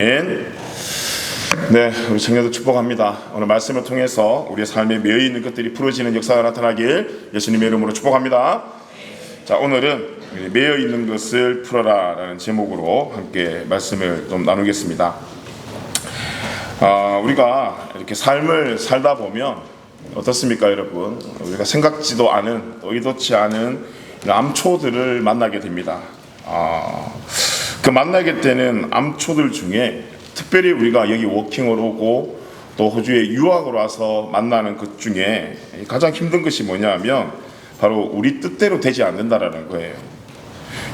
네, 우리 청년들 축복합니다. 오늘 말씀을 통해서 우리의 삶에 매여 있는 것들이 풀어지는 역사가 나타나길 예수님의 이름으로 축복합니다. 자, 오늘은 매여 있는 것을 풀어라 라는 제목으로 함께 말씀을 좀 나누겠습니다. 우리가 이렇게 삶을 살다 보면 어떻습니까, 여러분? 우리가 생각지도 않은, 의도치 않은 암초들을 만나게 됩니다. 그 만나게 되는 암초들 중에 특별히 우리가 여기 워킹을 오고 또 호주에 유학을 와서 만나는 것 중에 가장 힘든 것이 뭐냐면 바로 우리 뜻대로 되지 않는다라는 거예요.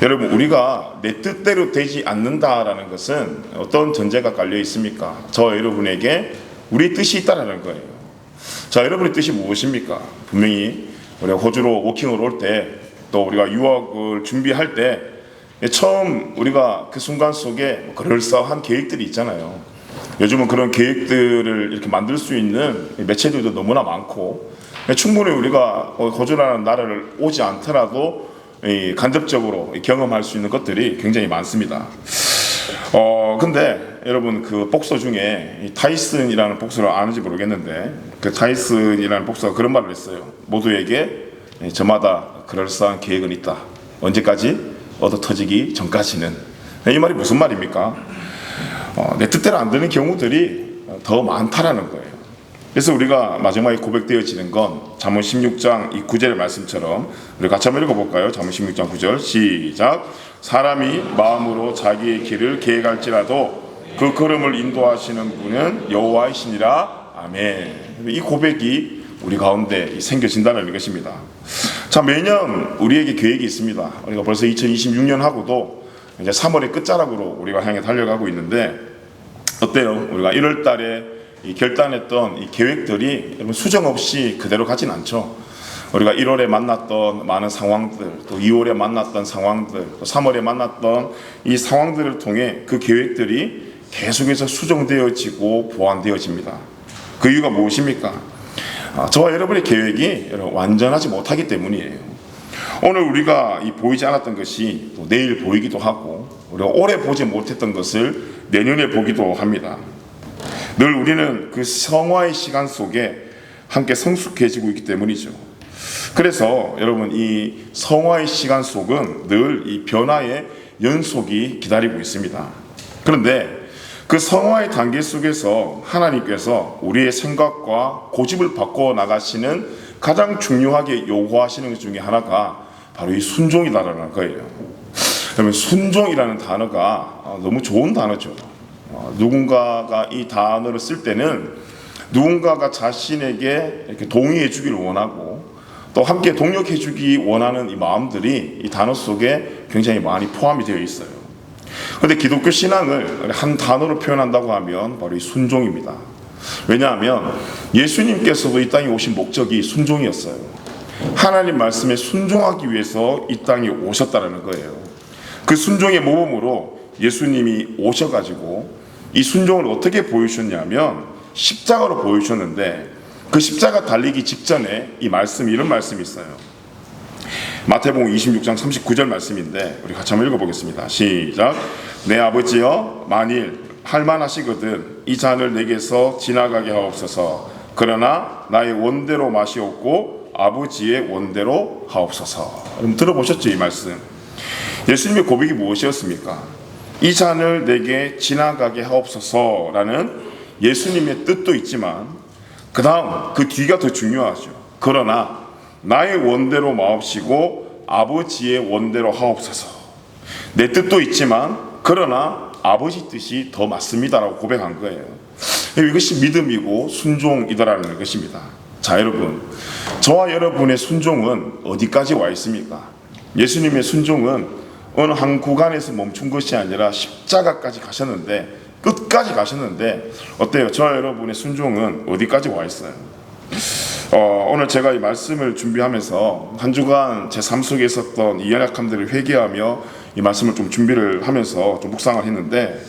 여러분, 우리가 내 뜻대로 되지 않는다라는 것은 어떤 전제가 깔려 있습니까? 저 여러분에게 우리 뜻이 있다라는 거예요. 자, 여러분의 뜻이 무엇입니까? 분명히 우리가 호주로 워킹을 올 때 또 우리가 유학을 준비할 때 처음 우리가 그 순간 속에 그럴싸한 계획들이 있잖아요. 요즘은 그런 계획들을 이렇게 만들 수 있는 매체들도 너무나 많고 충분히 우리가 호주라는 나라를 오지 않더라도 간접적으로 경험할 수 있는 것들이 굉장히 많습니다. 근데 여러분, 그 복서 중에 타이슨이라는 복서를 아는지 모르겠는데 그 타이슨이라는 복서가 그런 말을 했어요. 모두에게 저마다 그럴싸한 계획은 있다. 언제까지? 얻어 터지기 전까지는. 이 말이 무슨 말입니까? 내 뜻대로 안 되는 경우들이 더 많다라는 거예요. 그래서 우리가 마지막에 고백되어지는 건 잠언 16장 이 9절의 말씀처럼 우리 같이 한번 읽어볼까요? 잠언 16장 9절 시작. 사람이 마음으로 자기의 길을 계획할지라도 그 걸음을 인도하시는 분은 여호와이시니라. 아멘. 이 고백이 우리 가운데 생겨진다는 것입니다. 자, 매년 우리에게 계획이 있습니다. 우리가 벌써 2026년하고도 이제 3월의 끝자락으로 우리가 향해 달려가고 있는데 어때요? 우리가 1월 달에 결단했던 이 계획들이 여러분 수정 없이 그대로 가진 않죠. 우리가 1월에 만났던 많은 상황들, 또 2월에 만났던 상황들, 또 3월에 만났던 이 상황들을 통해 그 계획들이 계속해서 수정되어지고 보완되어집니다. 그 이유가 무엇입니까? 저와 여러분의 계획이 완전하지 못하기 때문이에요. 오늘 우리가 보이지 않았던 것이 내일 보이기도 하고 우리가 올해 보지 못했던 것을 내년에 보기도 합니다. 늘 우리는 그 성화의 시간 속에 함께 성숙해지고 있기 때문이죠. 그래서 여러분, 이 성화의 시간 속은 늘 이 변화의 연속이 기다리고 있습니다. 그런데 그 성화의 단계 속에서 하나님께서 우리의 생각과 고집을 바꿔 나가시는 가장 중요하게 요구하시는 것 중에 하나가 바로 이 순종이라는 거예요. 그러면 순종이라는 단어가 너무 좋은 단어죠. 누군가가 이 단어를 쓸 때는 누군가가 자신에게 이렇게 동의해 주기를 원하고 또 함께 동력해 주기 원하는 이 마음들이 이 단어 속에 굉장히 많이 포함이 되어 있어요. 그런데 기독교 신앙을 한 단어로 표현한다고 하면 바로 이 순종입니다. 왜냐하면 예수님께서도 이 땅에 오신 목적이 순종이었어요. 하나님 말씀에 순종하기 위해서 이 땅에 오셨다는 거예요. 그 순종의 모범으로 예수님이 오셔가지고 이 순종을 어떻게 보여주셨냐면 십자가로 보여주셨는데 그 십자가 달리기 직전에 이런 말씀이 있어요. 마태복음 26장 39절 말씀인데 우리 같이 한번 읽어보겠습니다. 시작. 내 아버지여, 만일 할만하시거든 이 잔을 내게서 지나가게 하옵소서. 그러나 나의 원대로 마시옵고 아버지의 원대로 하옵소서. 여러분 들어보셨죠, 이 말씀? 예수님의 고백이 무엇이었습니까? 이 잔을 내게 지나가게 하옵소서라는 예수님의 뜻도 있지만 그 다음 그 뒤가 더 중요하죠. 그러나 나의 원대로 마옵시고 아버지의 원대로 하옵소서. 내 뜻도 있지만 그러나 아버지 뜻이 더 맞습니다라고 고백한 거예요. 이것이 믿음이고 순종이다라는 것입니다. 자, 여러분, 저와 여러분의 순종은 어디까지 와 있습니까? 예수님의 순종은 어느 한 구간에서 멈춘 것이 아니라 십자가까지 가셨는데, 끝까지 가셨는데 어때요? 저와 여러분의 순종은 어디까지 와 있어요? 오늘 제가 이 말씀을 준비하면서 한 주간 제 삶 속에 있었던 이 연약함들을 회개하며 이 말씀을 좀 준비를 하면서 좀 묵상을 했는데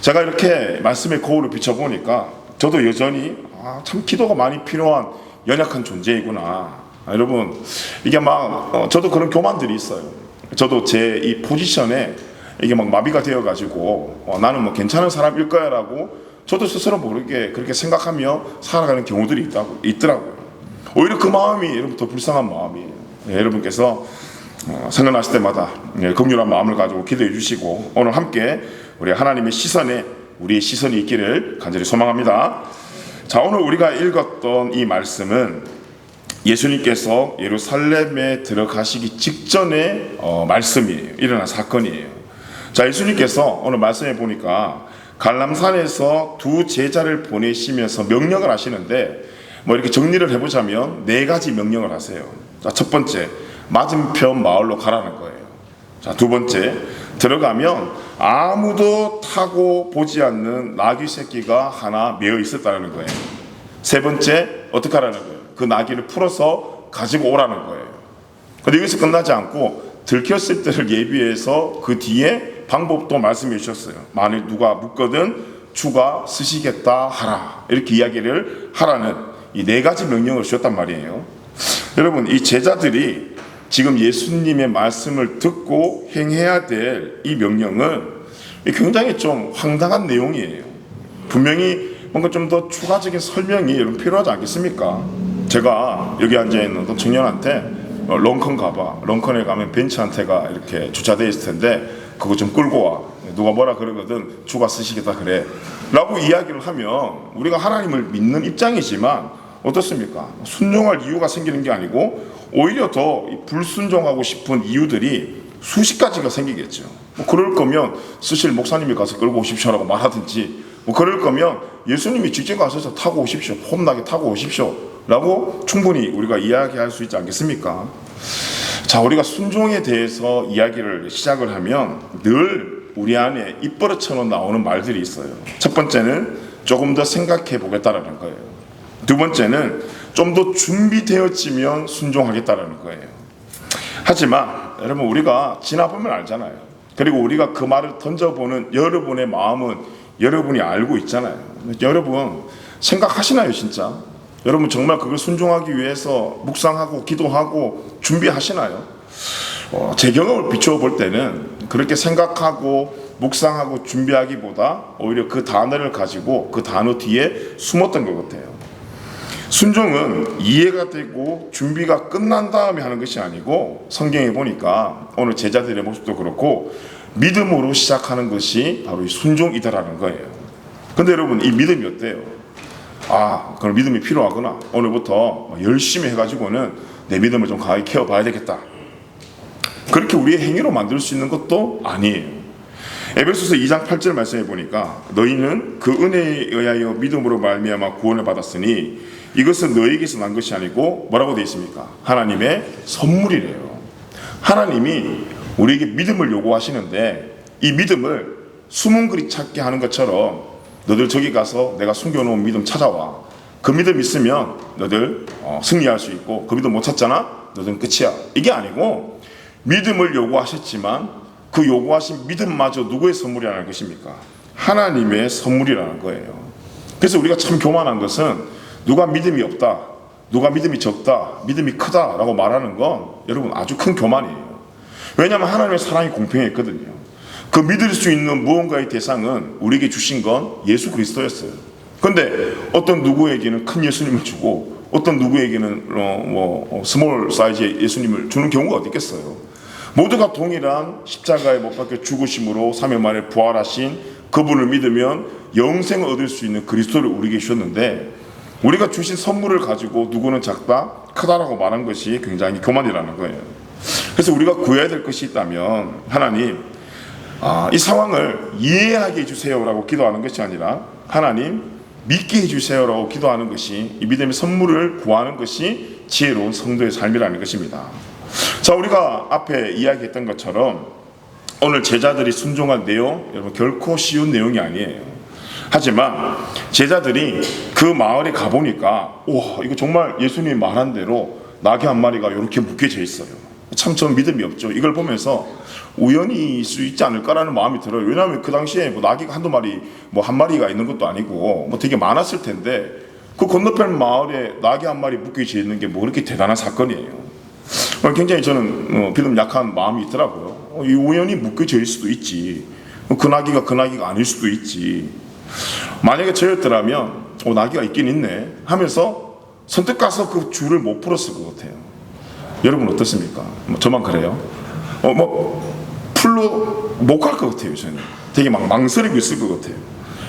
제가 이렇게 말씀의 거울을 비춰보니까 저도 여전히 참 기도가 많이 필요한 연약한 존재이구나. 여러분, 이게 막 저도 그런 교만들이 있어요. 저도 제 이 포지션에 이게 막 마비가 되어가지고 나는 뭐 괜찮은 사람일 거야라고 저도 스스로 모르게 그렇게 생각하며 살아가는 경우들이 있더라고요. 오히려 그 마음이 여러분 더 불쌍한 마음이에요. 여러분께서 생각나실 때마다 긍휼한 마음을 가지고 기도해 주시고 오늘 함께 우리 하나님의 시선에 우리의 시선이 있기를 간절히 소망합니다. 자, 오늘 우리가 읽었던 이 말씀은 예수님께서 예루살렘에 들어가시기 직전의 말씀이에요. 일어난 사건이에요. 자, 예수님께서 오늘 말씀해 보니까 갈람산에서 두 제자를 보내시면서 명령을 하시는데 뭐 이렇게 정리를 해보자면 4가지 명령을 하세요. 자, 첫 번째, 맞은편 마을로 가라는 거예요. 자, 두 번째, 들어가면 아무도 타고 보지 않는 나귀 새끼가 하나 매어 있었다는 거예요. 세 번째, 어떻게 하라는 거예요? 그 나귀를 풀어서 가지고 오라는 거예요. 근데 여기서 끝나지 않고 들켰을 때를 예비해서 그 뒤에 방법도 말씀해 주셨어요. 만일 누가 묻거든 주가 쓰시겠다 하라, 이렇게 이야기를 하라는 이 4가지 명령을 주셨단 말이에요. 여러분, 이 제자들이 지금 예수님의 말씀을 듣고 행해야 될 이 명령은 굉장히 좀 황당한 내용이에요. 분명히 뭔가 좀 더 추가적인 설명이 여러분 필요하지 않겠습니까? 제가 여기 앉아있는 어떤 청년한테 런컨 가봐, 런컨에 가면 벤츠 한 대가 이렇게 주차되어 있을 텐데 그거 좀 끌고 와, 누가 뭐라 그러거든 주가 쓰시겠다 그래 라고 이야기를 하면 우리가 하나님을 믿는 입장이지만 어떻습니까? 순종할 이유가 생기는 게 아니고 오히려 더 불순종하고 싶은 이유들이 수십 가지가 생기겠죠. 뭐 그럴 거면 쓰실 목사님이 가서 끌고 오십시오라고 말하든지, 뭐 그럴 거면 예수님이 직접 가서 타고 오십시오, 폼나게 타고 오십시오 라고 충분히 우리가 이야기할 수 있지 않겠습니까? 자, 우리가 순종에 대해서 이야기를 시작을 하면 늘 우리 안에 입버릇처럼 나오는 말들이 있어요. 첫 번째는 조금 더 생각해 보겠다라는 거예요. 두 번째는 좀 더 준비되어지면 순종하겠다라는 거예요. 하지만 여러분, 우리가 지나보면 알잖아요. 그리고 우리가 그 말을 던져보는 여러분의 마음은 여러분이 알고 있잖아요. 여러분 생각하시나요 진짜? 여러분 정말 그걸 순종하기 위해서 묵상하고 기도하고 준비하시나요? 제 경험을 비추어 볼 때는 그렇게 생각하고 묵상하고 준비하기보다 오히려 그 단어를 가지고 그 단어 뒤에 숨었던 것 같아요. 순종은 이해가 되고 준비가 끝난 다음에 하는 것이 아니고 성경에 보니까 오늘 제자들의 모습도 그렇고 믿음으로 시작하는 것이 바로 이 순종이다라는 거예요. 근데 여러분, 이 믿음이 어때요? 그럼 믿음이 필요하구나, 오늘부터 열심히 해가지고는 내 믿음을 좀 강하게 키워봐야 되겠다, 그렇게 우리의 행위로 만들 수 있는 것도 아니에요. 에베소서 2장 8절 말씀해 보니까 너희는 그 은혜에 의하여 믿음으로 말미암아 구원을 받았으니 이것은 너희에게서 난 것이 아니고 뭐라고 되어 있습니까? 하나님의 선물이래요. 하나님이 우리에게 믿음을 요구하시는데 이 믿음을 숨은 그리 찾게 하는 것처럼 너들 저기 가서 내가 숨겨놓은 믿음 찾아와, 그 믿음 있으면 너들 승리할 수 있고, 그 믿음 못 찾잖아? 너들은 끝이야. 이게 아니고 믿음을 요구하셨지만 그 요구하신 믿음마저 누구의 선물이라는 것입니까? 하나님의 선물이라는 거예요. 그래서 우리가 참 교만한 것은 누가 믿음이 없다, 누가 믿음이 적다, 믿음이 크다 라고 말하는 건 여러분 아주 큰 교만이에요. 왜냐하면 하나님의 사랑이 공평했거든요. 그 믿을 수 있는 무언가의 대상은 우리에게 주신 건 예수 그리스도였어요. 근데 어떤 누구에게는 큰 예수님을 주고 어떤 누구에게는 스몰 사이즈의 예수님을 주는 경우가 어디 있겠어요. 모두가 동일한 십자가에 못 박혀 죽으심으로 3일 만에 부활하신 그분을 믿으면 영생을 얻을 수 있는 그리스도를 우리에게 주셨는데, 우리가 주신 선물을 가지고 누구는 작다, 크다라고 말한 것이 굉장히 교만이라는 거예요. 그래서 우리가 구해야 될 것이 있다면 하나님, 이 상황을 이해하게 해주세요라고 기도하는 것이 아니라 하나님 믿게 해주세요라고 기도하는 것이, 이 믿음의 선물을 구하는 것이 지혜로운 성도의 삶이라는 것입니다. 자, 우리가 앞에 이야기했던 것처럼 오늘 제자들이 순종한 내용, 여러분 결코 쉬운 내용이 아니에요. 하지만 제자들이 그 마을에 가보니까 우와, 이거 정말 예수님이 말한 대로 나귀 한 마리가 이렇게 묶여져 있어요. 참 전 믿음이 없죠. 이걸 보면서 우연일 수 있지 않을까라는 마음이 들어요. 왜냐하면 그 당시에 나귀가 한두 마리, 한 마리가 있는 것도 아니고 되게 많았을 텐데 그 건너편 마을에 나귀 한 마리 묶여져 있는 게 그렇게 대단한 사건이에요. 굉장히 저는 믿음 약한 마음이 있더라고요. 이 우연히 묶여져 있을 수도 있지. 그 나귀가 그 나귀가 아닐 수도 있지. 만약에 저였더라면 나귀가 있긴 있네 하면서 선뜻 가서 그 줄을 못 풀었을 것 같아요. 여러분 어떻습니까? 저만 그래요? 풀로 못 갈 것 같아요. 저는 되게 막 망설이고 있을 것 같아요.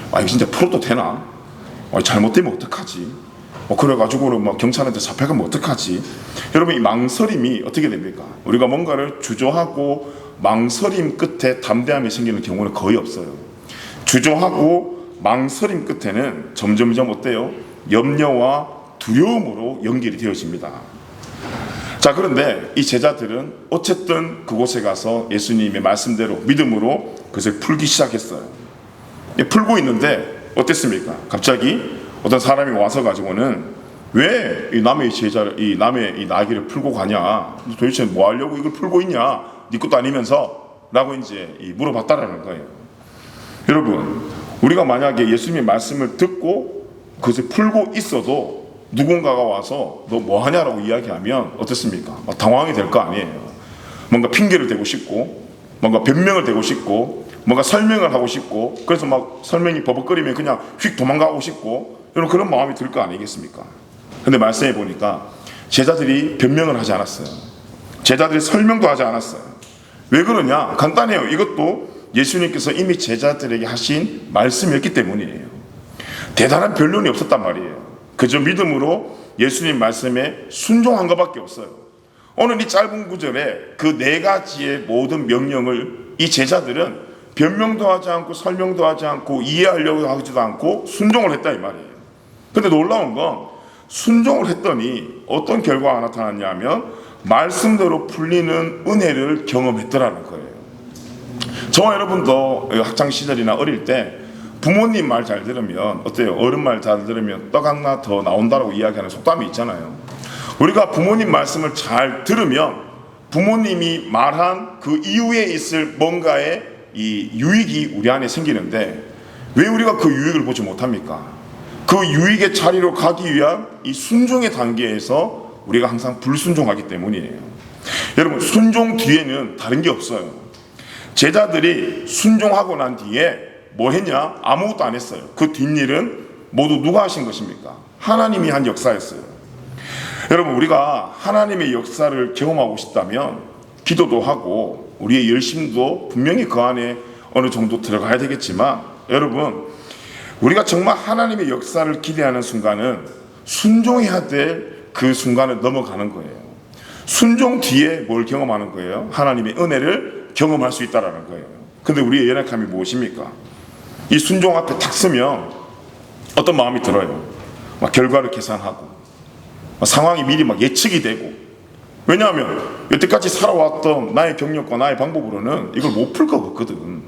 이거 진짜 풀어도 되나? 잘못되면 어떡하지? 그래가지고 막 경찰한테 잡혀가면 어떡하지? 여러분, 이 망설임이 어떻게 됩니까? 우리가 뭔가를 주저하고 망설임 끝에 담대함이 생기는 경우는 거의 없어요. 주저하고 망설임 끝에는 점점점 어때요? 염려와 두려움으로 연결이 되어집니다. 자, 그런데 이 제자들은 어쨌든 그곳에 가서 예수님의 말씀대로 믿음으로 그것을 풀기 시작했어요. 풀고 있는데 어땠습니까? 갑자기 어떤 사람이 와서 가지고는 왜 이 남의 남의 이 나귀를 풀고 가냐? 도대체 뭐 하려고 이걸 풀고 있냐? 네 것도 아니면서 라고 이제 물어봤다라는 거예요. 여러분, 우리가 만약에 예수님의 말씀을 듣고 그것을 풀고 있어도 누군가가 와서 너 뭐 하냐라고 이야기하면 어떻습니까? 당황이 될 거 아니에요. 뭔가 핑계를 대고 싶고, 뭔가 변명을 대고 싶고, 뭔가 설명을 하고 싶고, 그래서 막 설명이 버벅거리면 그냥 휙 도망가고 싶고, 여러분 그런 마음이 들 거 아니겠습니까? 근데 말씀해 보니까 제자들이 변명을 하지 않았어요. 제자들이 설명도 하지 않았어요. 왜 그러냐? 간단해요. 이것도 예수님께서 이미 제자들에게 하신 말씀이었기 때문이에요. 대단한 변론이 없었단 말이에요. 그저 믿음으로 예수님 말씀에 순종한 것밖에 없어요. 오늘 이 짧은 구절에 그 네 가지의 모든 명령을 이 제자들은 변명도 하지 않고 설명도 하지 않고 이해하려고 하지도 않고 순종을 했다 이 말이에요. 근데 놀라운 건 순종을 했더니 어떤 결과가 나타났냐면 말씀대로 풀리는 은혜를 경험했더라는 거예요. 저와 여러분도 학창시절이나 어릴 때 부모님 말 잘 들으면 어때요? 어른 말 잘 들으면 떡 하나 더 나온다라고 이야기하는 속담이 있잖아요. 우리가 부모님 말씀을 잘 들으면 부모님이 말한 그 이후에 있을 뭔가의 이 유익이 우리 안에 생기는데 왜 우리가 그 유익을 보지 못합니까? 그 유익의 자리로 가기 위한 이 순종의 단계에서 우리가 항상 불순종하기 때문이에요. 여러분, 순종 뒤에는 다른 게 없어요. 제자들이 순종하고 난 뒤에 뭐 했냐? 아무것도 안 했어요. 그 뒷일은 모두 누가 하신 것입니까? 하나님이 한 역사였어요. 여러분, 우리가 하나님의 역사를 경험하고 싶다면 기도도 하고 우리의 열심도 분명히 그 안에 어느 정도 들어가야 되겠지만, 여러분, 우리가 정말 하나님의 역사를 기대하는 순간은 순종해야 될 그 순간을 넘어가는 거예요. 순종 뒤에 뭘 경험하는 거예요? 하나님의 은혜를 경험할 수 있다는 거예요. 근데 우리의 연약함이 무엇입니까? 이 순종 앞에 탁 서면 어떤 마음이 들어요? 막 결과를 계산하고 막 상황이 미리 막 예측이 되고, 왜냐하면 여태까지 살아왔던 나의 경력과 나의 방법으로는 이걸 못 풀 것 같거든.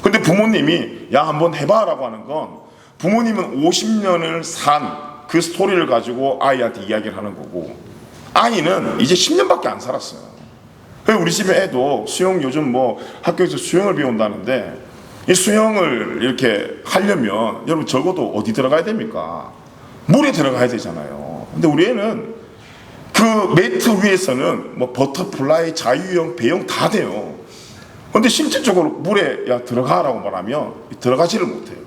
근데 부모님이 야 한번 해봐 라고 하는 건 부모님은 50년을 산 그 스토리를 가지고 아이한테 이야기를 하는 거고, 아이는 이제 10년밖에 안 살았어요. 우리 집에 애도 수영, 요즘 뭐 학교에서 수영을 배운다는데 이 수영을 이렇게 하려면 여러분 적어도 어디 들어가야 됩니까? 물에 들어가야 되잖아요. 근데 우리 애는 그 매트 위에서는 뭐 버터플라이, 자유형, 배영 다 돼요. 근데 실질적으로 물에 야 들어가라고 말하면 들어가지를 못해요.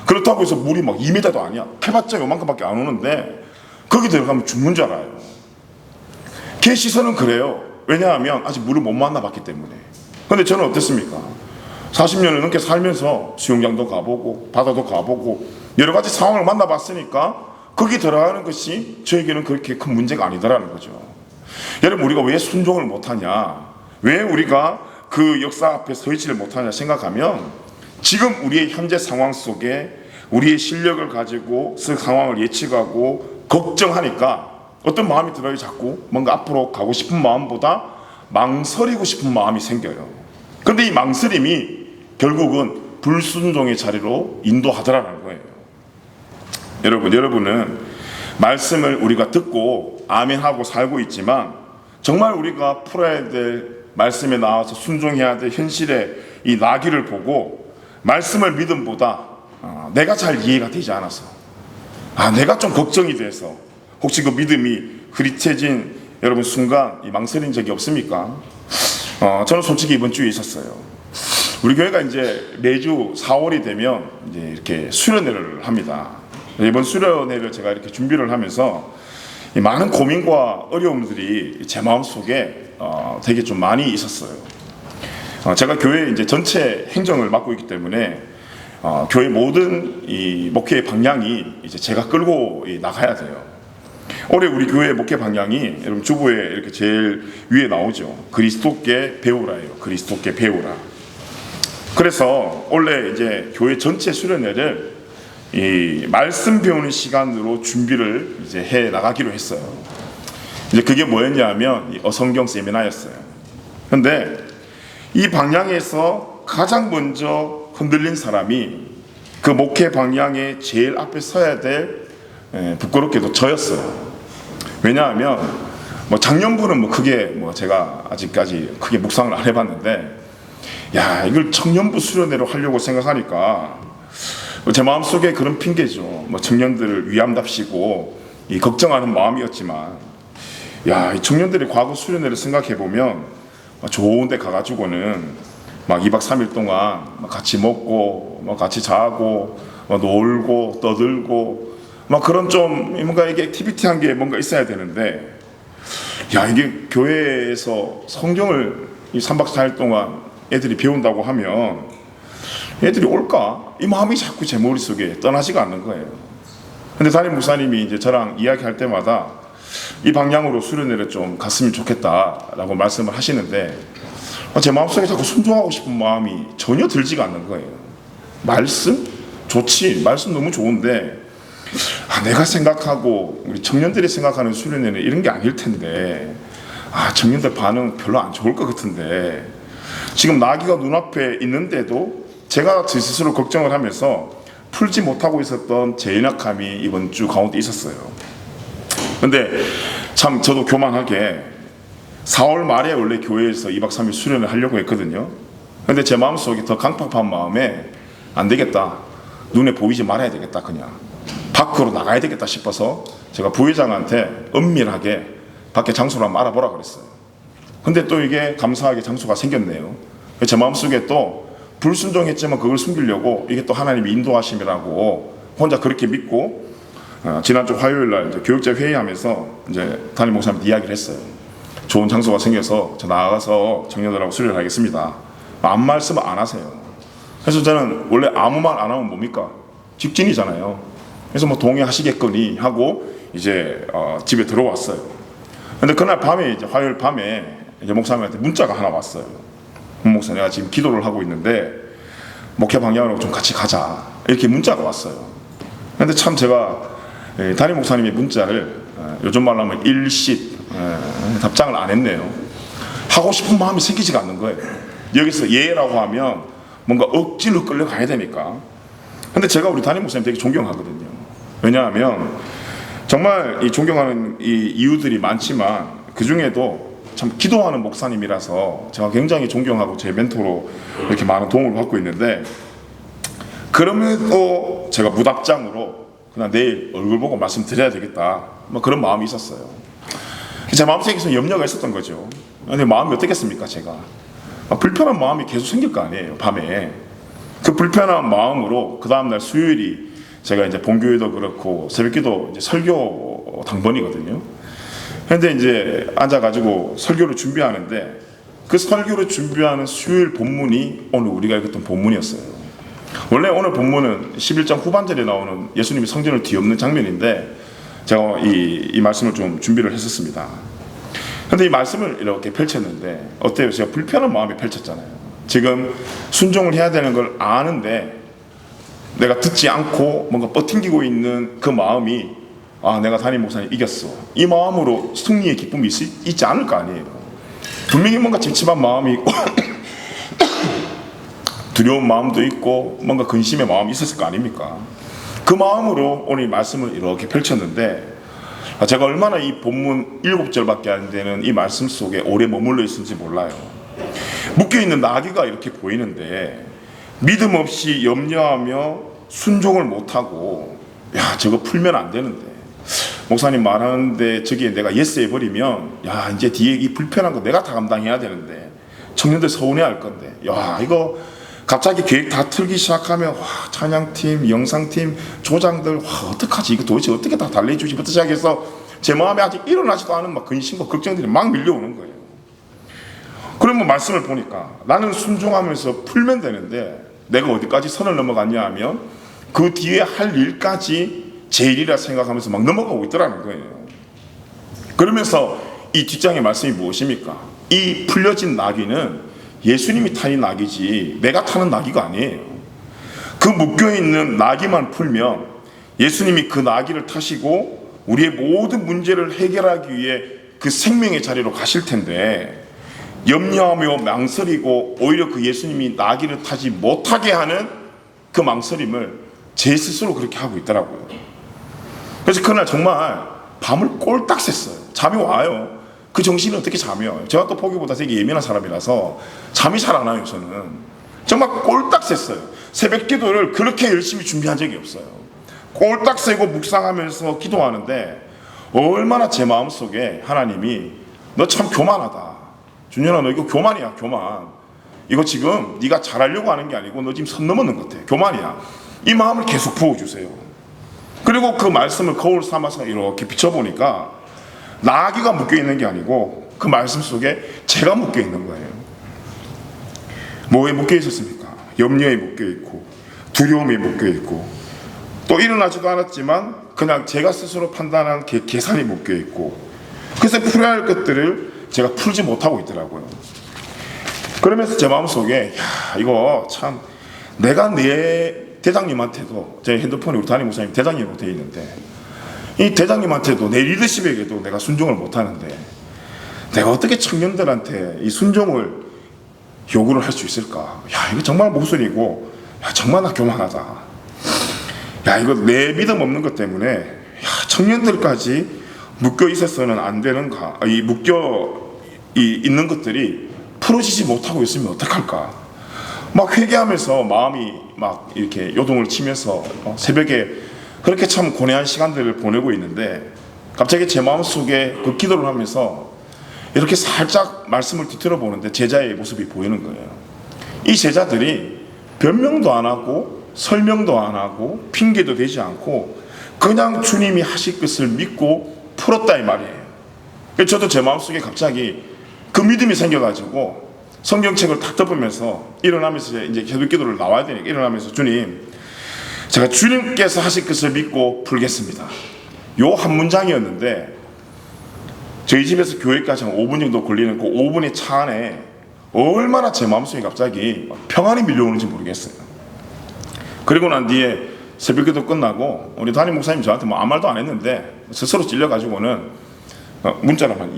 그렇다고 해서 물이 막 2m도 아니야. 해봤자 요만큼밖에 안 오는데 거기 들어가면 죽는 줄 알아요. 걔 시선은 그래요. 왜냐하면 아직 물을 못 만나봤기 때문에. 근데 저는 어땠습니까? 40년을 넘게 살면서 수영장도 가보고 바다도 가보고 여러 가지 상황을 만나봤으니까 거기 들어가는 것이 저에게는 그렇게 큰 문제가 아니더라는 거죠. 여러분, 우리가 왜 순종을 못하냐, 왜 우리가 그 역사 앞에 서 있지를 못하냐 생각하면 지금 우리의 현재 상황 속에 우리의 실력을 가지고 그 상황을 예측하고 걱정하니까 어떤 마음이 들어요? 자꾸 뭔가 앞으로 가고 싶은 마음보다 망설이고 싶은 마음이 생겨요. 그런데 이 망설임이 결국은 불순종의 자리로 인도하더라는 거예요. 여러분은 말씀을 우리가 듣고 아멘하고 살고 있지만 정말 우리가 풀어야 될 말씀에 나와서 순종해야 될 현실의 이 나귀를 보고 말씀을 믿음보다 내가 잘 이해가 되지 않아서, 내가 좀 걱정이 돼서 혹시 그 믿음이 흐릿해진 여러분 순간 이 망설인 적이 없습니까? 저는 솔직히 이번 주에 있었어요. 우리 교회가 이제 매주 4월이 되면 이제 이렇게 수련회를 합니다. 이번 수련회를 제가 이렇게 준비를 하면서 많은 고민과 어려움들이 제 마음 속에 되게 좀 많이 있었어요. 제가 교회 이제 전체 행정을 맡고 있기 때문에 교회 모든 이 목회 방향이 이제 제가 끌고 나가야 돼요. 올해 우리 교회 목회 방향이 여러분 주보에 이렇게 제일 위에 나오죠. 그리스도께 배우라예요. 그리스도께 배우라. 그래서 원래 이제 교회 전체 수련회를 이 말씀 배우는 시간으로 준비를 이제 해 나가기로 했어요. 이제 그게 뭐였냐면 이 어성경 세미나였어요. 근데 이 방향에서 가장 먼저 흔들린 사람이 그 목회 방향에 제일 앞에 서야 될 부끄럽게도 저였어요. 왜냐하면 뭐 작년부는 뭐 크게 뭐 제가 아직까지 크게 묵상을 안 해봤는데, 야 이걸 청년부 수련회로 하려고 생각하니까 제 마음속에 그런 핑계죠. 뭐 청년들을 위암답시고 이 걱정하는 마음이었지만, 야 이 청년들의 과거 수련회를 생각해 보면 좋은 데 가가지고는 막 2박 3일 동안 같이 먹고 같이 자고 놀고 떠들고 막 그런 좀 뭔가 이게 액티비티한 게 뭔가 있어야 되는데, 야 이게 교회에서 성경을 이 3박 4일 동안 애들이 배운다고 하면 애들이 올까? 이 마음이 자꾸 제 머릿속에 떠나지가 않는 거예요. 근데 담임 목사님이 이제 저랑 이야기할 때마다 이 방향으로 수련회를 좀 갔으면 좋겠다라고 말씀을 하시는데, 제 마음속에 자꾸 순종하고 싶은 마음이 전혀 들지가 않는 거예요. 말씀? 좋지. 말씀 너무 좋은데 내가 생각하고 우리 청년들이 생각하는 수련회는 이런 게 아닐 텐데, 청년들 반응 별로 안 좋을 것 같은데, 지금 나기가 눈앞에 있는데도 제가 제 스스로 걱정을 하면서 풀지 못하고 있었던 제 연약함이 이번 주 가운데 있었어요. 근데 참 저도 교만하게 4월 말에 원래 교회에서 2박 3일 수련을 하려고 했거든요. 근데 제 마음속에 더 강팍한 마음에 안 되겠다, 눈에 보이지 말아야 되겠다, 그냥 밖으로 나가야 되겠다 싶어서 제가 부회장한테 은밀하게 밖에 장소를 한번 알아보라 그랬어요. 근데 또 이게 감사하게 장소가 생겼네요. 제 마음속에 또 불순종했지만 그걸 숨기려고 이게 또 하나님의 인도하심이라고 혼자 그렇게 믿고, 지난주 화요일 날 이제 교육자 회의하면서 이제 담임 목사님한테 이야기를 했어요. 좋은 장소가 생겨서 저 나가서 청년들하고 수련을 하겠습니다. 아무 말씀 안 하세요. 그래서 저는 원래 아무 말 안 하면 뭡니까? 직진이잖아요. 그래서 뭐 동의하시겠거니 하고 이제 집에 들어왔어요. 근데 그날 밤에 이제 화요일 밤에 이제 목사님한테 문자가 하나 왔어요. 목사, 내가 지금 기도를 하고 있는데 목회 방향으로 좀 같이 가자, 이렇게 문자가 왔어요. 근데 참 제가 담임 목사님의 문자를 요즘 말로 하면 일식 답장을 안 했네요. 하고 싶은 마음이 생기지가 않는 거예요. 여기서 예라고 하면 뭔가 억지로 끌려가야 되니까. 근데 제가 우리 담임 목사님 되게 존경하거든요. 왜냐하면 정말 이 존경하는 이 이유들이 많지만 그 중에도 참 기도하는 목사님이라서 제가 굉장히 존경하고 제 멘토로 이렇게 많은 도움을 받고 있는데, 그럼에도 제가 무답장으로 그냥 내일 얼굴 보고 말씀드려야 되겠다, 뭐 그런 마음이 있었어요. 제 마음속에서 염려가 있었던 거죠. 근데 마음이 어떻겠습니까? 제가 불편한 마음이 계속 생길 거 아니에요. 밤에 그 불편한 마음으로 그 다음날 수요일이 제가 이제 본교회도 그렇고 새벽기도 이제 설교 당번이거든요. 근데 이제 앉아가지고 설교를 준비하는데, 그 설교를 준비하는 수요일 본문이 오늘 우리가 읽었던 본문이었어요. 원래 오늘 본문은 11장 후반절에 나오는 예수님이 성전을 뒤엎는 장면인데, 제가 이 말씀을 좀 준비를 했었습니다. 근데 이 말씀을 이렇게 펼쳤는데 어때요? 제가 불편한 마음이 펼쳤잖아요. 지금 순종을 해야 되는 걸 아는데 내가 듣지 않고 뭔가 버팅기고 있는 그 마음이, 내가 담임 목사님 이겼어, 이 마음으로 승리의 기쁨이 있지 않을 거 아니에요. 분명히 뭔가 찝찝한 마음이 있고 두려운 마음도 있고 뭔가 근심의 마음이 있었을 거 아닙니까? 그 마음으로 오늘 이 말씀을 이렇게 펼쳤는데, 제가 얼마나 이 본문 7절밖에 안 되는 이 말씀 속에 오래 머물러 있는지 몰라요. 묶여있는 나귀가 이렇게 보이는데 믿음 없이 염려하며 순종을 못하고, 저거 풀면 안 되는데, 목사님 말하는데 저기에 내가 예스 해버리면 이제 뒤에 이 불편한 거 내가 다 감당해야 되는데 청년들 서운해할 건데, 야 이거 갑자기 계획 다 틀기 시작하면 와 찬양팀, 영상팀, 조장들 와 어떡하지 이거 도대체 어떻게 다 달래주지부터 시작해서 제 마음에 아직 일어나지도 않은 막 근심과 걱정들이 막 밀려오는 거예요. 그러면 말씀을 보니까 나는 순종하면서 풀면 되는데 내가 어디까지 선을 넘어갔냐 하면 그 뒤에 할 일까지 제 일이라 생각하면서 막 넘어가고 있더라는 거예요. 그러면서 이 뒷장의 말씀이 무엇입니까? 이 풀려진 나귀는 예수님이 타는 나귀지 내가 타는 나귀가 아니에요. 그 묶여있는 나귀만 풀면 예수님이 그 나귀를 타시고 우리의 모든 문제를 해결하기 위해 그 생명의 자리로 가실 텐데 염려하며 망설이고 오히려 그 예수님이 나귀를 타지 못하게 하는 그 망설임을 제 스스로 그렇게 하고 있더라고요. 그래서 그날 정말 밤을 꼴딱 샜어요. 잠이 와요. 그 정신이 어떻게 잠이 와요? 제가 또 포기보다 되게 예민한 사람이라서 잠이 잘 안 와요. 저는 정말 꼴딱 샜어요. 새벽 기도를 그렇게 열심히 준비한 적이 없어요. 꼴딱 새고 묵상하면서 기도하는데 얼마나 제 마음속에 하나님이 너 참 교만하다. 준현아 너 이거 교만이야 교만. 이거 지금 네가 잘하려고 하는 게 아니고 너 지금 선 넘었는 것 같아. 교만이야. 이 마음을 계속 부어주세요. 그리고 그 말씀을 거울 삼아서 이렇게 비춰보니까 나귀가 묶여있는 게 아니고 그 말씀 속에 제가 묶여있는 거예요. 뭐에 묶여있었습니까? 염려에 묶여있고 두려움에 묶여있고 또 일어나지도 않았지만 그냥 제가 스스로 판단한 계산이 묶여있고 그래서 풀어야 할 것들을 제가 풀지 못하고 있더라고요. 그러면서 제 마음속에 야 이거 참 내가 내 대장님한테도 제 핸드폰에 우리 담임 목사님 대장님으로 되어 있는데 이 대장님한테도 내 리더십에게도 내가 순종을 못하는데 내가 어떻게 청년들한테 이 순종을 요구를 할 수 있을까? 야 이거 정말 모순이고 야 정말 나 교만하다. 야 이거 내 믿음 없는 것 때문에 야 청년들까지 묶여 있어서는 안 되는가? 이 묶여 있는 것들이 풀어지지 못하고 있으면 어떡할까? 막 회개하면서 마음이 막 이렇게 요동을 치면서 새벽에 그렇게 참 고뇌한 시간들을 보내고 있는데 갑자기 제 마음속에 그 기도를 하면서 이렇게 살짝 말씀을 뒤틀어 보는데 제자의 모습이 보이는 거예요. 이 제자들이 변명도 안 하고 설명도 안 하고 핑계도 대지 않고 그냥 주님이 하실 것을 믿고 풀었다 이 말이에요. 저도 제 마음속에 갑자기 그 믿음이 생겨가지고 성경책을 탁 덮으면서 일어나면서 이제 새벽 기도를 나와야 되니까 일어나면서 주님 제가 주님께서 하실 것을 믿고 풀겠습니다. 요 한 문장이었는데 저희 집에서 교회까지 한 5분 정도 걸리는 그 5분의 차 안에 얼마나 제 마음속에 갑자기 평안이 밀려오는지 모르겠어요. 그리고 난 뒤에 새벽기도 끝나고 우리 담임 목사님 저한테 뭐 아무 말도 안 했는데 스스로 찔려가지고는 문자를 한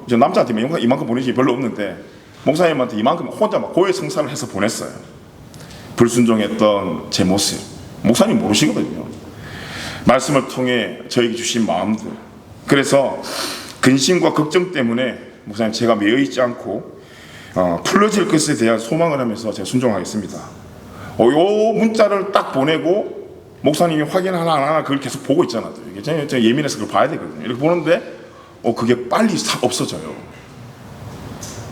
저 남자한테 이만큼 보내지 별로 없는데 목사님한테 이만큼 혼자 막 고해성사를 해서 보냈어요. 불순종했던 제 모습 목사님 모르시거든요. 말씀을 통해 저에게 주신 마음들. 그래서 근심과 걱정 때문에 목사님 제가 매여 있지 않고 풀어질 것에 대한 소망을 하면서 제가 순종하겠습니다. 요 문자를 딱 보내고 목사님이 확인하나 안 하나 그걸 계속 보고 있잖아요. 제가 예민해서 그걸 봐야 되거든요. 이렇게 보는데 그게 빨리 싹 없어져요.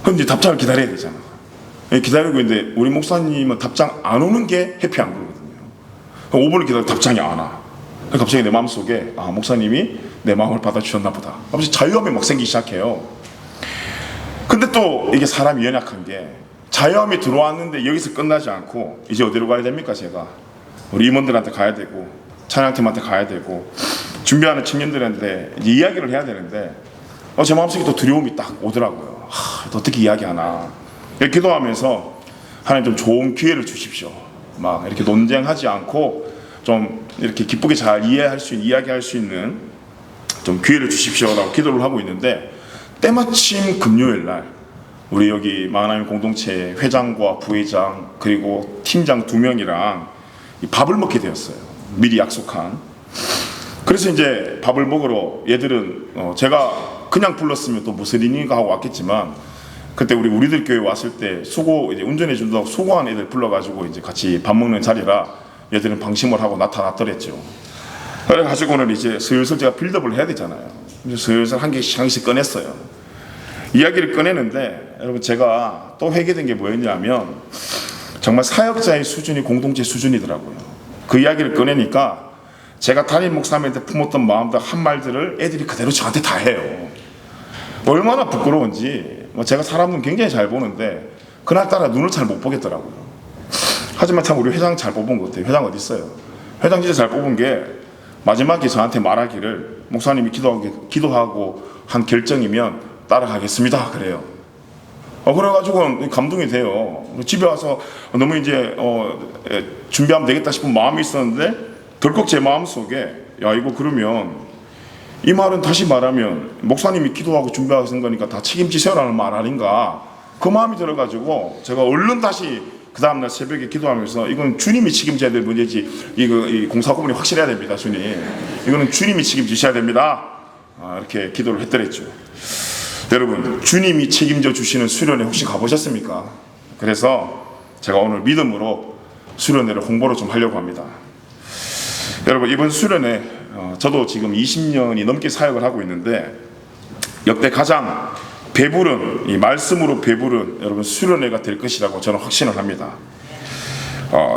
그럼 이제 답장을 기다려야 되잖아. 기다리고 있는데 우리 목사님은 답장 안 오는 게 해피한 거거든요. 5분을 기다려 답장이 안 와. 갑자기 내 마음속에 목사님이 내 마음을 받아주셨나 보다. 갑자기 자유함이 막 생기기 시작해요. 근데 또 이게 사람이 연약한 게 자유함이 들어왔는데 여기서 끝나지 않고 이제 어디로 가야 됩니까? 제가 우리 임원들한테 가야 되고 찬양팀한테 가야 되고 준비하는 청년들한테 이야기를 해야 되는데 제 마음속에 또 두려움이 딱 오더라고요. 어떻게 이야기하나. 기도하면서 하나님 좀 좋은 기회를 주십시오. 막 이렇게 논쟁하지 않고 좀 이렇게 기쁘게 잘 이야기할 수 있는 좀 기회를 주십시오라고 기도를 하고 있는데 때마침 금요일 날 우리 여기 마하나임 공동체 회장과 부회장 그리고 팀장 2명이랑 밥을 먹게 되었어요. 미리 약속한. 그래서 이제 밥을 먹으러 얘들은 제가 그냥 불렀으면 또 무슨 일인가 하고 왔겠지만 그때 우리들 교회 왔을 때 이제 운전해 준다고 수고한 애들 불러가지고 이제 같이 밥 먹는 자리라 얘들은 방심을 하고 나타났더랬죠. 그래가지고는 이제 슬슬 제가 빌드업을 해야 되잖아요. 슬슬 한 개씩 꺼냈어요. 이야기를 꺼내는데 여러분 제가 또 회개된 게 뭐였냐면 정말 사역자의 수준이 공동체 수준이더라고요. 그 이야기를 꺼내니까 제가 담임 목사님한테 품었던 마음들 한 말들을 애들이 그대로 저한테 다 해요. 얼마나 부끄러운지. 제가 사람은 굉장히 잘 보는데 그날따라 눈을 잘 못 보겠더라고요. 하지만 참 우리 회장 잘 뽑은 것 같아요. 회장 어디 있어요? 회장 진짜 잘 뽑은 게 마지막에 저한테 말하기를 목사님이 기도하고 한 결정이면 따라가겠습니다 그래요. 그래가지고 감동이 돼요. 집에 와서 너무 이제 준비하면 되겠다 싶은 마음이 있었는데 덜컥 제 마음속에 야 이거 그러면 이 말은 다시 말하면 목사님이 기도하고 준비하신 거니까 다 책임지세요라는 말 아닌가, 그 마음이 들어가지고 제가 얼른 다시 그 다음날 새벽에 기도하면서 이건 주님이 책임져야 될 문제지 이 공사 구분이 확실해야 됩니다. 주님 이거는 주님이 책임지셔야 됩니다. 이렇게 기도를 했더랬죠. 여러분 주님이 책임져 주시는 수련회 혹시 가보셨습니까? 그래서 제가 오늘 믿음으로 수련회를 홍보를 좀 하려고 합니다. 여러분 이번 수련회 저도 지금 20년이 넘게 사역을 하고 있는데 역대 가장 배부른, 이 말씀으로 배부른 여러분 수련회가 될 것이라고 저는 확신을 합니다.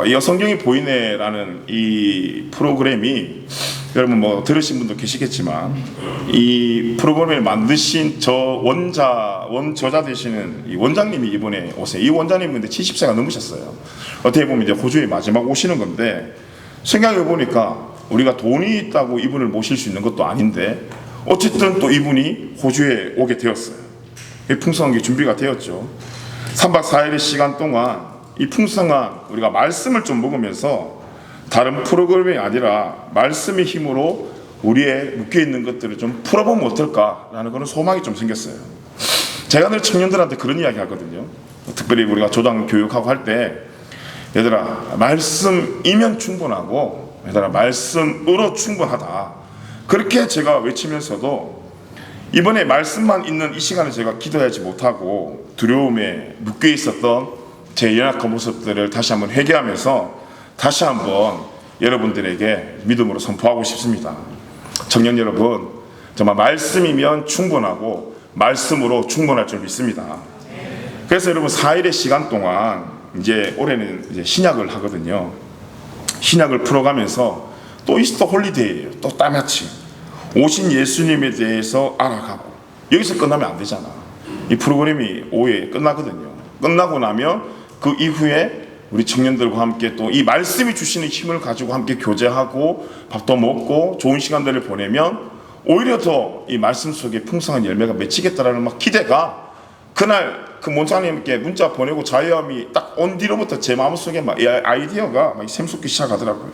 이 성경이 보이네라는 이 프로그램이 여러분 뭐 들으신 분도 계시겠지만 이 프로그램을 만드신 원저자 되시는 이 원장님이 이번에 오세요. 이 원장님은 근데 70세가 넘으셨어요. 어떻게 보면 이제 호주에 마지막 오시는 건데 생각해 보니까 우리가 돈이 있다고 이분을 모실 수 있는 것도 아닌데 어쨌든 또 이분이 호주에 오게 되었어요. 풍성한 게 준비가 되었죠. 3박 4일의 시간 동안 이 풍성한 우리가 말씀을 좀 먹으면서 다른 프로그램이 아니라 말씀의 힘으로 우리의 묶여있는 것들을 좀 풀어보면 어떨까라는 그런 소망이 좀 생겼어요. 제가 늘 청년들한테 그런 이야기 하거든요. 특별히 우리가 조당 교육하고 할 때 얘들아 말씀이면 충분하고 얘들아 말씀으로 충분하다, 그렇게 제가 외치면서도 이번에 말씀만 있는 이 시간에 제가 기도하지 못하고 두려움에 묶여 있었던 제 연약한 모습들을 다시 한번 회개하면서 다시 한번 여러분들에게 믿음으로 선포하고 싶습니다. 청년 여러분, 정말 말씀이면 충분하고 말씀으로 충분할 줄 믿습니다. 그래서 여러분 4일의 시간 동안 이제 올해는 이제 신약을 하거든요. 신약을 풀어가면서 또 이스터 홀리데이예요. 또 따마치 오신 예수님에 대해서 알아가고, 여기서 끝나면 안 되잖아. 이 프로그램이 5회에 끝나거든요. 끝나고 나면 그 이후에 우리 청년들과 함께 또 이 말씀이 주시는 힘을 가지고 함께 교제하고 밥도 먹고 좋은 시간들을 보내면 오히려 더 이 말씀 속에 풍성한 열매가 맺히겠다라는 막 기대가, 그날 그 원장님께 문자 보내고 자유함이 딱 온 뒤로부터 제 마음속에 막 아이디어가 막 샘솟기 시작하더라고요.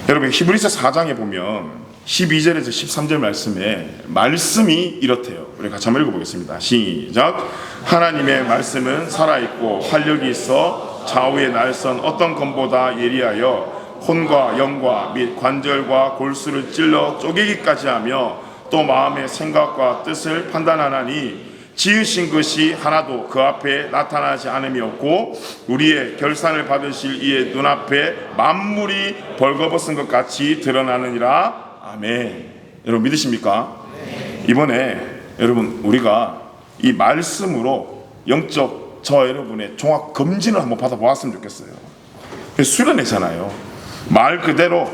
여러분 히브리서 4장에 보면 12절에서 13절 말씀에 말씀이 이렇대요. 우리 같이 한번 읽어보겠습니다. 시작. 하나님의 말씀은 살아있고 활력이 있어 좌우의 날선 어떤 검보다 예리하여 혼과 영과 및 관절과 골수를 찔러 쪼개기까지 하며 또 마음의 생각과 뜻을 판단하나니 지으신 것이 하나도 그 앞에 나타나지 않음이 없고 우리의 결산을 받으실 이의 눈앞에 만물이 벌거벗은 것 같이 드러나느니라. 아멘. 여러분 믿으십니까? 이번에 여러분 우리가 이 말씀으로 영적 저와 여러분의 종합 검진을 한번 받아보았으면 좋겠어요. 수련회잖아요. 말 그대로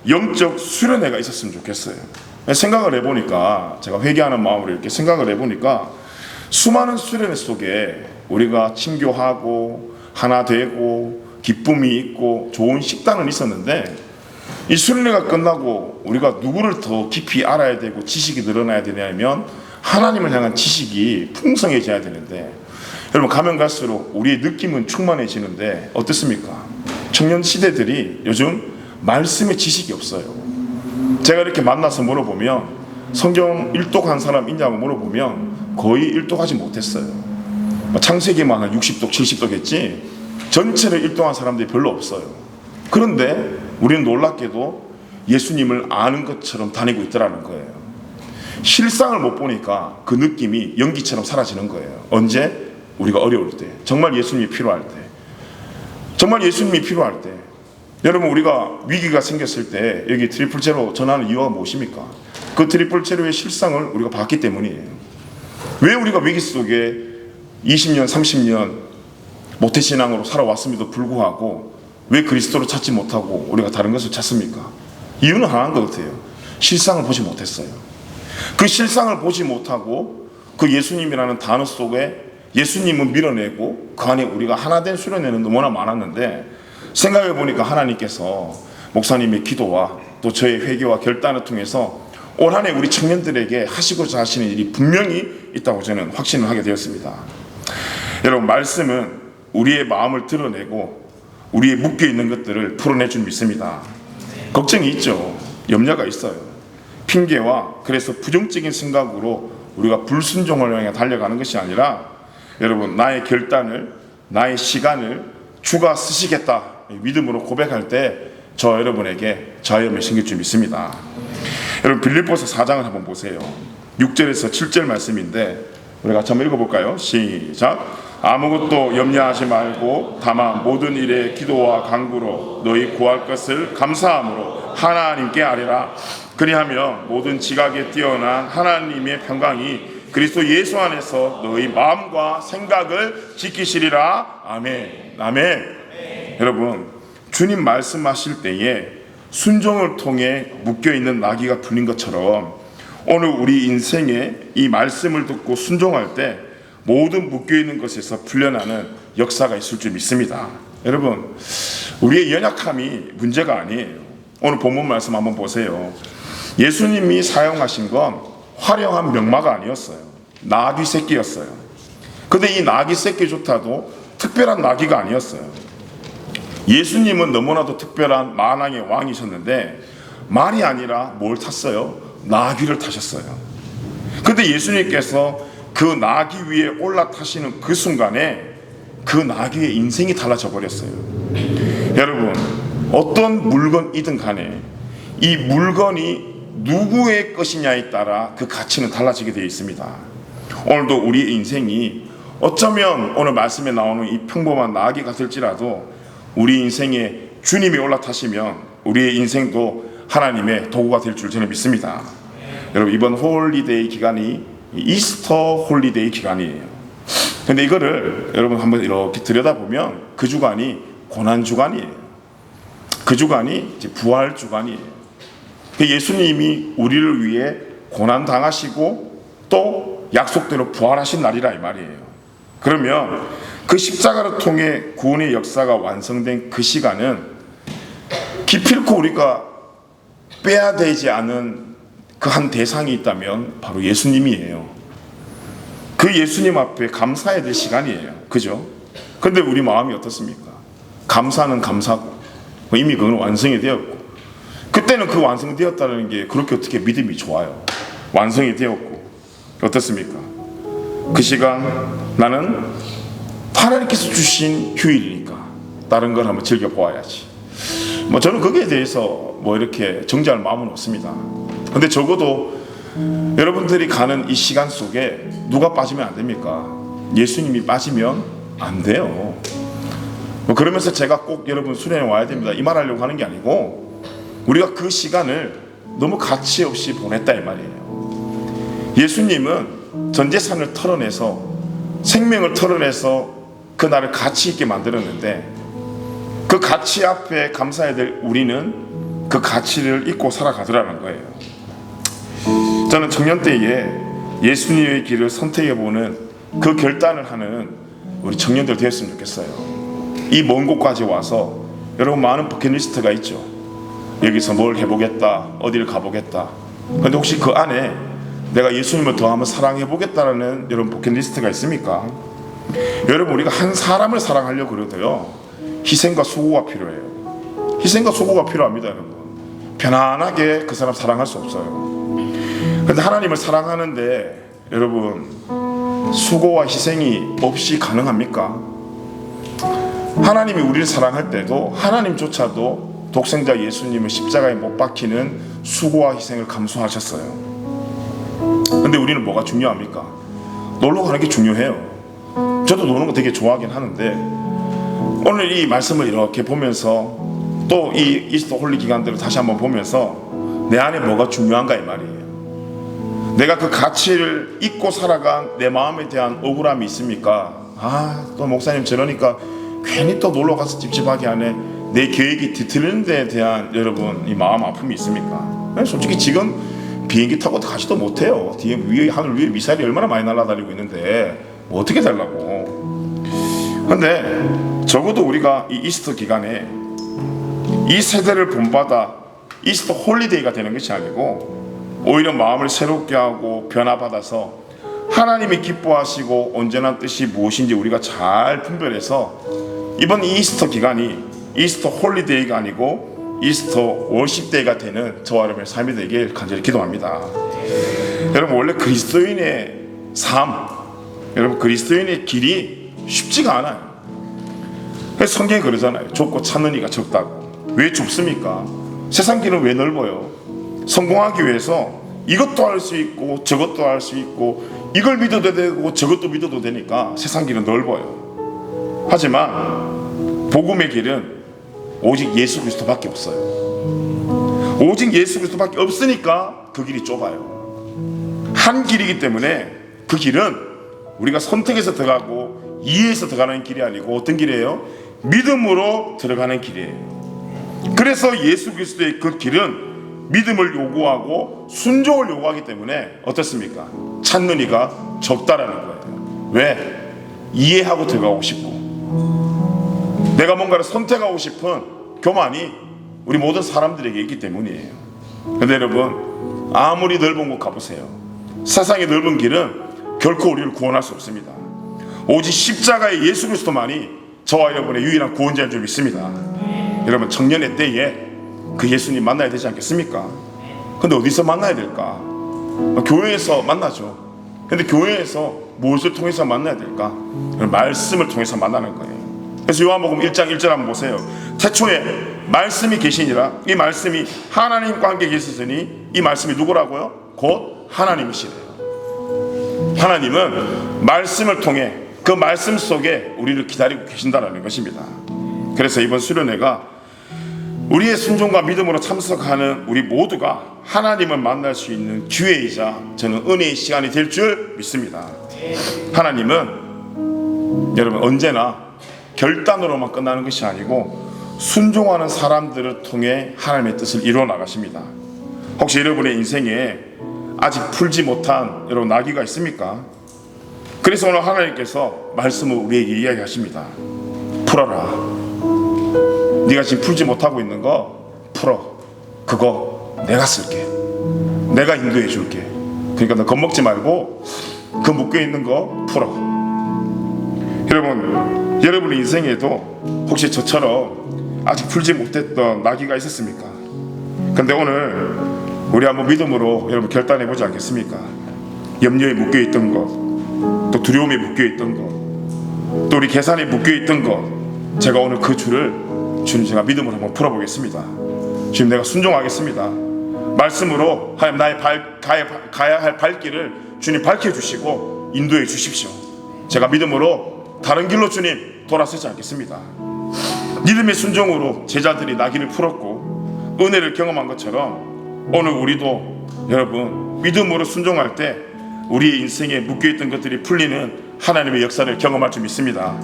영적 수련회가 있었으면 좋겠어요. 생각을 해보니까, 제가 회개하는 마음으로 이렇게 생각을 해보니까 수많은 수련회 속에 우리가 친교하고 하나 되고 기쁨이 있고 좋은 식단은 있었는데 이 수련회가 끝나고 우리가 누구를 더 깊이 알아야 되고 지식이 늘어나야 되냐면 하나님을 향한 지식이 풍성해져야 되는데, 여러분 가면 갈수록 우리의 느낌은 충만해지는데 어떻습니까? 청년 시대들이 요즘 말씀의 지식이 없어요. 제가 이렇게 만나서 물어보면 성경 일독한 사람 있냐고 물어보면 거의 일독하지 못했어요. 창세기만 한 60독 70독 했지 전체를 일독한 사람들이 별로 없어요. 그런데 우리는 놀랍게도 예수님을 아는 것처럼 다니고 있더라는 거예요. 실상을 못 보니까 그 느낌이 연기처럼 사라지는 거예요. 언제? 우리가 어려울 때, 정말 예수님이 필요할 때, 정말 예수님이 필요할 때. 여러분 우리가 위기가 생겼을 때 여기 트리플 제로 전하는 이유가 무엇입니까? 그 트리플 제로의 실상을 우리가 봤기 때문이에요. 왜 우리가 위기 속에 20년, 30년 모태신앙으로 살아왔음에도 불구하고 왜 그리스도를 찾지 못하고 우리가 다른 것을 찾습니까? 이유는 하나인 것 같아요. 실상을 보지 못했어요. 그 실상을 보지 못하고 그 예수님이라는 단어 속에 예수님을 밀어내고 그 안에 우리가 하나된 수련회는 너무나 많았는데, 생각해 보니까 하나님께서 목사님의 기도와 또 저의 회개와 결단을 통해서 올 한 해 우리 청년들에게 하시고자 하시는 일이 분명히 있다고 저는 확신을 하게 되었습니다. 여러분, 말씀은 우리의 마음을 드러내고 우리의 묶여있는 것들을 풀어내 줄 믿습니다. 걱정이 있죠. 염려가 있어요. 핑계와 그래서 부정적인 생각으로 우리가 불순종을 향해 달려가는 것이 아니라, 여러분, 나의 결단을, 나의 시간을 주가 쓰시겠다 믿음으로 고백할 때 저 여러분에게 자유함을 생길 줄 믿습니다. 여러분, 빌립보서 4장을 한번 보세요. 6절에서 7절 말씀인데 우리가 같이 한번 읽어볼까요? 시작. 아무것도 염려하지 말고 다만 모든 일에 기도와 간구로 너희 구할 것을 감사함으로 하나님께 아뢰라. 그리하면 모든 지각에 뛰어난 하나님의 평강이 그리스도 예수 안에서 너희 마음과 생각을 지키시리라. 아멘. 아멘. 여러분, 주님 말씀하실 때에 순종을 통해 묶여있는 나귀가 풀린 것처럼 오늘 우리 인생에 이 말씀을 듣고 순종할 때 모든 묶여있는 것에서 풀려나는 역사가 있을 줄 믿습니다. 여러분, 우리의 연약함이 문제가 아니에요. 오늘 본문 말씀 한번 보세요. 예수님이 사용하신 건 화려한 명마가 아니었어요. 나귀 새끼였어요. 근데 이 나귀 새끼조차도 특별한 나귀가 아니었어요. 예수님은 너무나도 특별한 만왕의 왕이셨는데 말이 아니라 뭘 탔어요? 나귀를 타셨어요. 근데 예수님께서 그 나귀 위에 올라타시는 그 순간에 그 나귀의 인생이 달라져 버렸어요. 여러분, 어떤 물건이든 간에 이 물건이 누구의 것이냐에 따라 그 가치는 달라지게 되어 있습니다. 오늘도 우리의 인생이 어쩌면 오늘 말씀에 나오는 이 평범한 나귀 같을지라도 우리 인생에 주님이 올라타시면 우리의 인생도 하나님의 도구가 될 줄 저는 믿습니다. 여러분, 이번 홀리데이 기간이 이스터 홀리데이 기간이에요. 근데 이거를 여러분 한번 이렇게 들여다보면 그 주간이 고난 주간이에요. 그 주간이 이제 부활 주간이에요. 예수님이 우리를 위해 고난 당하시고 또 약속대로 부활하신 날이라 이 말이에요. 그러면 그 십자가를 통해 구원의 역사가 완성된 그 시간은 기필코 우리가 빼야 되지 않은 그 한 대상이 있다면 바로 예수님이에요. 그 예수님 앞에 감사해야 될 시간이에요. 그죠? 근데 우리 마음이 어떻습니까? 감사는 감사고 이미 그건 완성이 되었고, 그때는 그 완성되었다는 게 그렇게 어떻게 믿음이 좋아요. 완성이 되었고 어떻습니까? 그 시간 나는 하나님께서 주신 휴일이니까 다른 걸 한번 즐겨보아야지. 저는 거기에 대해서 이렇게 정죄할 마음은 없습니다. 근데 적어도 여러분들이 가는 이 시간 속에 누가 빠지면 안 됩니까? 예수님이 빠지면 안 돼요. 그러면서 제가 꼭 여러분 수련회 와야 됩니다 이 말 하려고 하는 게 아니고, 우리가 그 시간을 너무 가치 없이 보냈다 이 말이에요. 예수님은 전 재산을 털어내서 생명을 털어내서 그 날을 가치 있게 만들었는데, 그 가치 앞에 감사해야 될 우리는 그 가치를 잊고 살아가더라는 거예요. 저는 청년 때에 예수님의 길을 선택해보는 그 결단을 하는 우리 청년들 되었으면 좋겠어요. 이 먼 곳까지 와서 여러분 많은 버킷리스트가 있죠. 여기서 뭘 해보겠다, 어디를 가보겠다. 근데 혹시 그 안에 내가 예수님을 더 한번 사랑해보겠다는 여러분 버킷리스트가 있습니까? 여러분, 우리가 한 사람을 사랑하려고 그래도요 희생과 수고가 필요해요. 희생과 수고가 필요합니다. 여러분, 편안하게 그 사람 사랑할 수 없어요. 근데 하나님을 사랑하는데 여러분 수고와 희생이 없이 가능합니까? 하나님이 우리를 사랑할 때도 하나님조차도 독생자 예수님을 십자가에 못 박히는 수고와 희생을 감수하셨어요. 근데 우리는 뭐가 중요합니까? 놀러 가는 게 중요해요. 저도 노는 거 되게 좋아하긴 하는데, 오늘 이 말씀을 이렇게 보면서 또 이 이스터 홀리 기간들을 다시 한번 보면서 내 안에 뭐가 중요한가 이 말이에요. 내가 그 가치를 잊고 살아간 내 마음에 대한 억울함이 있습니까? 또 목사님 저러니까 괜히 또 놀러 가서 찝찝하게 하네. 내 계획이 뒤틀리는 데에 대한 여러분 이 마음 아픔이 있습니까? 솔직히 지금 비행기 타고 가지도 못해요. 뒤에 위에 하늘 위에 미사일이 얼마나 많이 날아다니고 있는데 뭐 어떻게 되려고? 근데 적어도 우리가 이 이스터 기간에 이 세대를 본받아 이스터 홀리데이가 되는 것이 아니고 오히려 마음을 새롭게 하고 변화받아서 하나님이 기뻐하시고 온전한 뜻이 무엇인지 우리가 잘 분별해서 이번 이스터 기간이 이스터 홀리데이가 아니고 이스터 월십데이가 되는 저와 여러분의 삶이 되길 간절히 기도합니다. 여러분 원래 그리스도인의 삶, 여러분 그리스도인의 길이 쉽지가 않아요. 성경이 그러잖아요. 좁고 찾는 이가 적다고. 왜 좁습니까? 세상 길은 왜 넓어요? 성공하기 위해서 이것도 할 수 있고 저것도 할 수 있고 이걸 믿어도 되고 저것도 믿어도 되니까 세상 길은 넓어요. 하지만 복음의 길은 오직 예수 그리스도밖에 없어요. 오직 예수 그리스도밖에 없으니까 그 길이 좁아요. 한 길이기 때문에 그 길은 우리가 선택해서 들어가고 이해해서 들어가는 길이 아니고 어떤 길이에요? 믿음으로 들어가는 길이에요. 그래서 예수 그리스도의 그 길은 믿음을 요구하고 순종을 요구하기 때문에 어떻습니까? 찾는 이가 적다라는 거예요. 왜? 이해하고 들어가고 싶고 내가 뭔가를 선택하고 싶은 교만이 우리 모든 사람들에게 있기 때문이에요. 그런데 여러분 아무리 넓은 곳 가보세요. 세상의 넓은 길은 결코 우리를 구원할 수 없습니다. 오직 십자가의 예수 그리스도만이 저와 여러분의 유일한 구원자인 줄 믿습니다. 여러분 청년의 때에 그 예수님 만나야 되지 않겠습니까? 근데 어디서 만나야 될까? 교회에서 만나죠. 근데 교회에서 무엇을 통해서 만나야 될까? 말씀을 통해서 만나는 거예요. 그래서 요한복음 1장 1절 한번 보세요. 태초에 말씀이 계시니라. 이 말씀이 하나님과 함께 계셨으니 이 말씀이 누구라고요? 곧 하나님이시래요. 하나님은 말씀을 통해 그 말씀 속에 우리를 기다리고 계신다는 것입니다. 그래서 이번 수련회가 우리의 순종과 믿음으로 참석하는 우리 모두가 하나님을 만날 수 있는 기회이자 저는 은혜의 시간이 될 줄 믿습니다. 하나님은 여러분 언제나 결단으로만 끝나는 것이 아니고 순종하는 사람들을 통해 하나님의 뜻을 이루어 나가십니다. 혹시 여러분의 인생에 아직 풀지 못한 여러분 나귀가 있습니까? 그래서 오늘 하나님께서 말씀을 우리에게 이야기하십니다. 풀어라. 네가 지금 풀지 못하고 있는 거 풀어. 그거 내가 쓸게. 내가 인도해 줄게. 그러니까 너 겁먹지 말고 그 묶여있는 거 풀어. 여러분의 인생에도 혹시 저처럼 아직 풀지 못했던 나귀가 있었습니까? 근데 오늘 우리 한번 믿음으로 여러분 결단해보지 않겠습니까? 염려에 묶여있던 것, 또 두려움에 묶여있던 것, 또 우리 계산에 묶여있던 것, 제가 오늘 그 줄을 주님 제가 믿음으로 한번 풀어보겠습니다. 주님 내가 순종하겠습니다. 말씀으로 하나님 나의 가야 할 발길을 주님 밝혀주시고 인도해 주십시오. 제가 믿음으로 다른 길로 주님 돌아서지 않겠습니다. 믿음의 순종으로 제자들이 나귀를 풀었고 은혜를 경험한 것처럼 오늘 우리도 여러분 믿음으로 순종할 때 우리의 인생에 묶여있던 것들이 풀리는 하나님의 역사를 경험할 줄 믿습니다.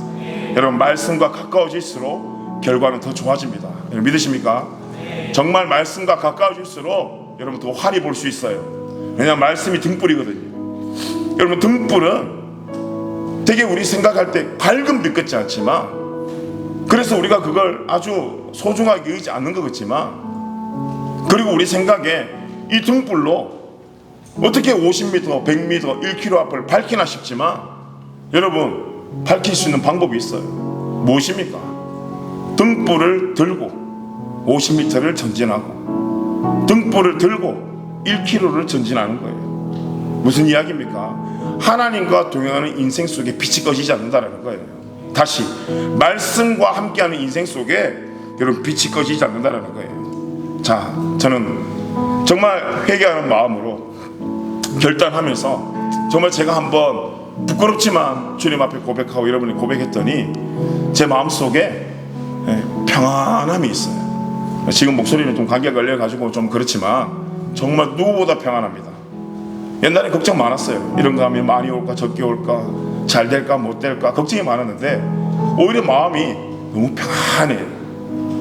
여러분 말씀과 가까워질수록 결과는 더 좋아집니다. 여러분 믿으십니까? 정말 말씀과 가까워질수록 여러분 더 환히 볼 수 있어요. 왜냐하면 말씀이 등불이거든요. 여러분 등불은 되게 우리 생각할 때 밝은 빛 같지 않지만 그래서 우리가 그걸 아주 소중하게 여기지 않는 것 같지만 그리고 우리 생각에 이 등불로 어떻게 50m, 100m, 1km 앞을 밝히나 싶지만 여러분 밝힐 수 있는 방법이 있어요. 무엇입니까? 등불을 들고 50m를 전진하고 등불을 들고 1km를 전진하는 거예요. 무슨 이야기입니까? 하나님과 동행하는 인생 속에 빛이 꺼지지 않는다는 거예요. 다시 말씀과 함께하는 인생 속에 여러분 빛이 꺼지지 않는다는 거예요. 자, 저는 정말 회개하는 마음으로 결단하면서 정말 제가 한번 부끄럽지만 주님 앞에 고백하고 여러분이 고백했더니 제 마음속에 평안함이 있어요. 지금 목소리는 좀 감기가 걸려가지고 좀 그렇지만 정말 누구보다 평안합니다. 옛날에 걱정 많았어요. 이런 거 하면 많이 올까 적게 올까, 잘 될까 못 될까 걱정이 많았는데 오히려 마음이 너무 평안해요.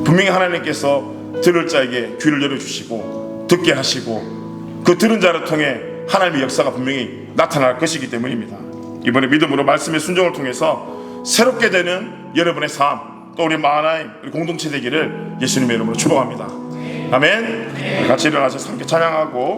분명히 하나님께서 들을 자에게 귀를 열어주시고 듣게 하시고 그 들은 자를 통해 하나님의 역사가 분명히 나타날 것이기 때문입니다. 이번에 믿음으로 말씀의 순종을 통해서 새롭게 되는 여러분의 삶, 또 우리 마하나임 우리 공동체 되기를 예수님의 이름으로 축복합니다. 아멘. 같이 일어나서 함께 찬양하고